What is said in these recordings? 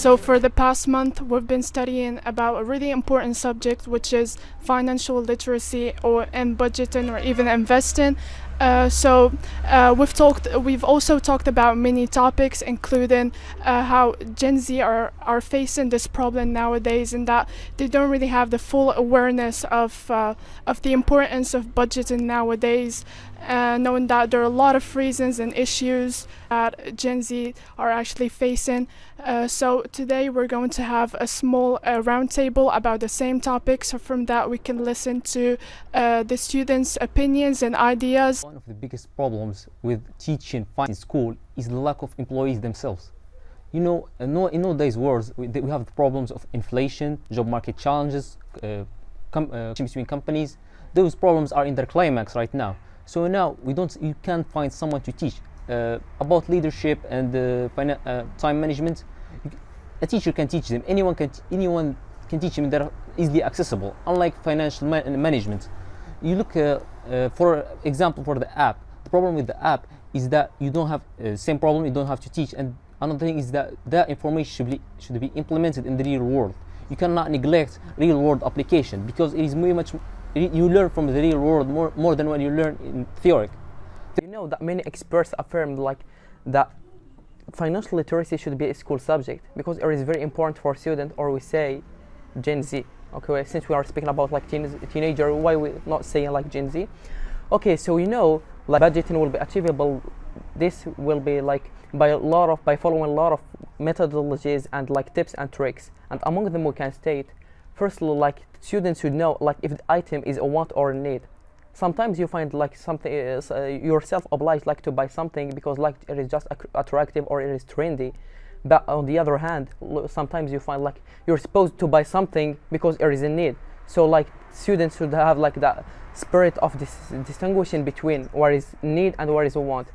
So for the past month, we've been studying about a really important subject, which is financial literacy and budgeting or even investing. We've also talked about many topics, including how Gen Z are facing this problem nowadays, and that they don't really have the full awareness of the importance of budgeting nowadays. Knowing that there are a lot of reasons and issues that Gen Z are actually facing. So today we're going to have a small roundtable about the same topic. So from that we can listen to the students' opinions and ideas. One of the biggest problems with teaching finance in school is the lack of employees themselves. In nowadays world, we have the problems of inflation, job market challenges, between companies. Those problems are in their climax right now. So now you can't find someone to teach about leadership and time management. A teacher can teach them. Anyone can teach them. They're easily accessible. Unlike financial management, you look for example for the app. The problem with the app is that you don't have same problem. You don't have to teach. And another thing is that information should be implemented in the real world. You cannot neglect real world application because it is very much. You learn from the real world more than when you learn in theory. You know that many experts affirm that financial literacy should be a school subject because it is very important for students, or we say Gen Z. Okay, since we are speaking about teenager, why we not saying Gen Z? Okay, so budgeting will be achievable. This will be by following a lot of methodologies and tips and tricks, and among them we can state. Firstly, students should know if the item is a want or a need. Sometimes you find something is yourself obliged to buy something because it is just attractive or it is trendy. But on the other hand, sometimes you find you're supposed to buy something because there is a need. So students should have that spirit of distinguishing between what is need and what is a want.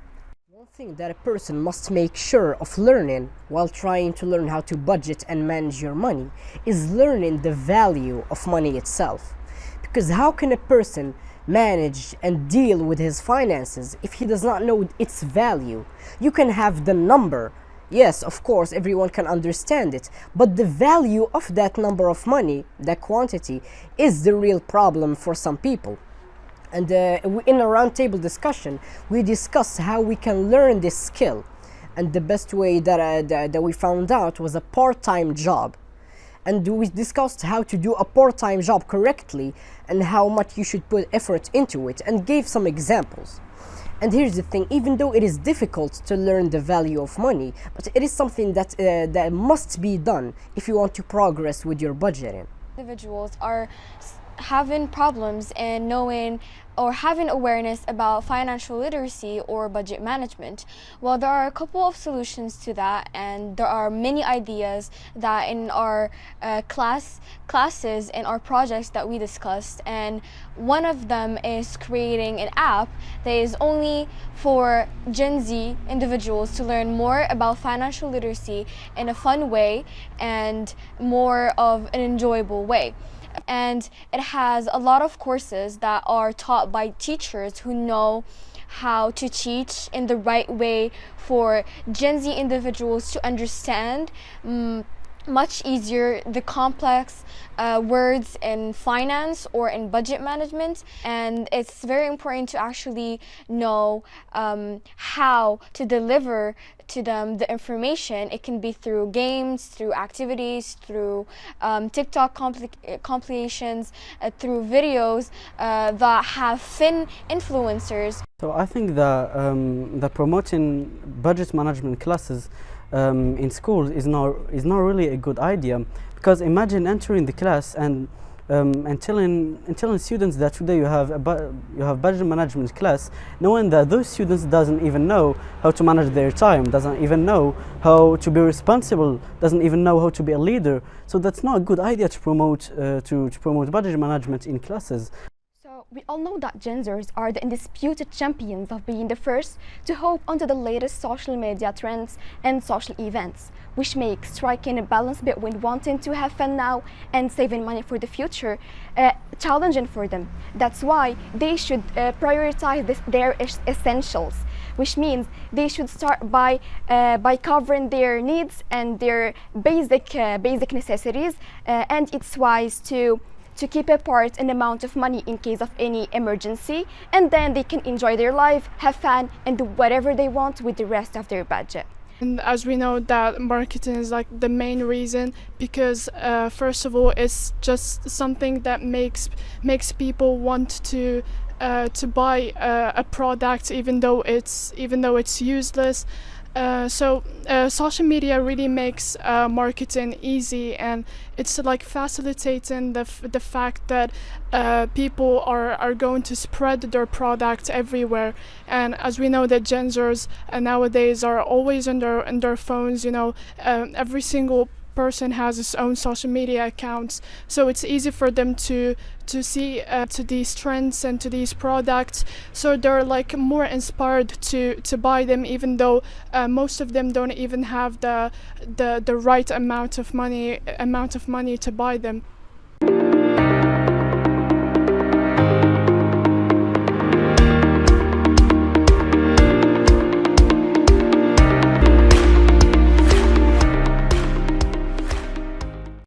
One thing that a person must make sure of learning while trying to learn how to budget and manage your money is learning the value of money itself. Because how can a person manage and deal with his finances if he does not know its value? You can have the number. Yes, of course, everyone can understand it, but the value of that number of money, that quantity, is the real problem for some people. And in a roundtable discussion, we discussed how we can learn this skill. And the best way that we found out was a part-time job. And we discussed how to do a part-time job correctly and how much you should put effort into it, and gave some examples. And here's the thing, even though it is difficult to learn the value of money, but it is something that must be done if you want to progress with your budgeting. Individuals are having problems in knowing or having awareness about financial literacy or budget management. Well, there are a couple of solutions to that, and there are many ideas that in our classes and our projects that we discussed, and one of them is creating an app that is only for Gen Z individuals to learn more about financial literacy in a fun way and more of an enjoyable way. And it has a lot of courses that are taught by teachers who know how to teach in the right way for Gen Z individuals to understand much easier the complex words in finance or in budget management. And it's very important to actually know how to deliver to them the information. It can be through games, through activities, through TikTok compilations, through videos that have Fin influencers. So I think the promoting budget management classes in schools is not really a good idea, because imagine entering the class and telling students that today you have budget management class, knowing that those students doesn't even know how to manage their time, doesn't even know how to be responsible, doesn't even know how to be a leader. So that's not a good idea to promote budget management in classes. We all know that Gen Zers are the undisputed champions of being the first to hop onto the latest social media trends and social events, which makes striking a balance between wanting to have fun now and saving money for the future challenging for them. That's why they should prioritize their essentials. which means they should start by covering their needs and their basic necessities, and it's wise to keep apart an amount of money in case of any emergency, and then they can enjoy their life, have fun, and do whatever they want with the rest of their budget. And as we know that marketing is like the main reason, because first of all, it's just something that makes people want to buy a product even though it's useless. So social media really makes marketing easy, and it's like facilitating the fact that people are going to spread their product everywhere. And as we know that Gen Zers nowadays are always on their phones, every single person has his own social media accounts, so it's easy for them to see to these trends and to these products, so they're like more inspired to buy them, even though most of them don't even have the right amount of money to buy them.